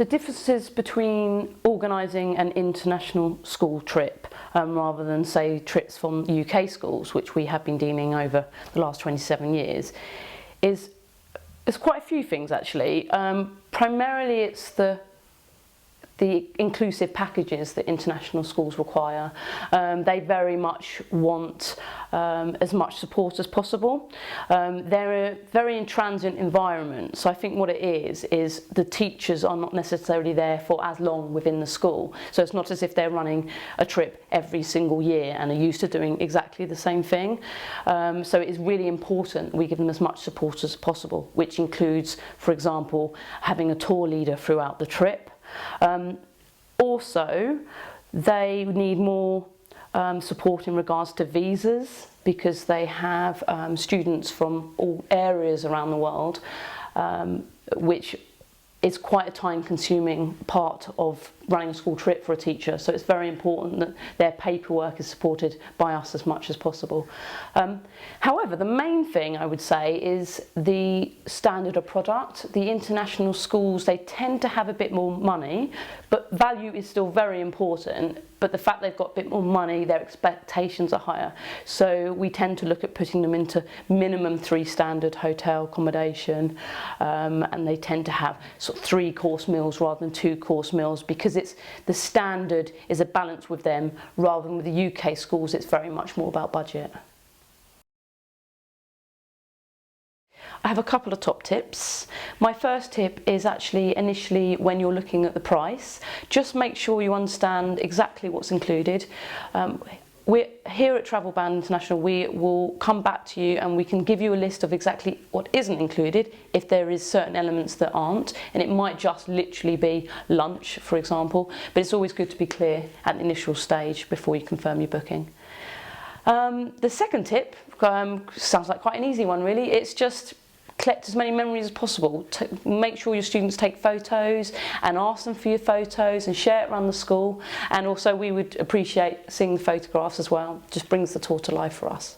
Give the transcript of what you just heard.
The differences between organising an international school trip rather than, say, trips from UK schools, which we have been dealing over the last 27 years, is quite a few things actually. Primarily it's the inclusive packages that international schools require. They very much want as much support as possible. They're a very intransient environment, so I think what it is the teachers are not necessarily there for as long within the school. So it's not as if they're running a trip every single year and are used to doing exactly the same thing. So it is really important we give them as much support as possible, which includes, for example, having a tour leader throughout the trip. Also, they need more support in regards to visas, because they have students from all areas around the world, which is quite a time-consuming part of running a school trip for a teacher. So it's very important that their paperwork is supported by us as much as possible. However, the main thing I would say is the standard of product. The international schools, they tend to have a bit more money, but value is still very important. But the fact they've got a bit more money, their expectations are higher. So we tend to look at putting them into minimum 3 standard hotel accommodation, and they tend to have sort of 3-course meals rather than 2-course meals, because the standard is a balance with them, rather than with the UK schools. It's very much more about budget. I have a couple of top tips. My first tip is actually initially when you're looking at the price, just make sure you understand exactly what's included. We're here at Travelbound International, we will come back to you and we can give you a list of exactly what isn't included if there is certain elements that aren't, and it might just literally be lunch, for example, but it's always good to be clear at the initial stage before you confirm your booking. The second tip sounds like quite an easy one really. It's just collect as many memories as possible. Make sure your students take photos and ask them for your photos and share it around the school. And also we would appreciate seeing the photographs as well. Just brings the tour to life for us.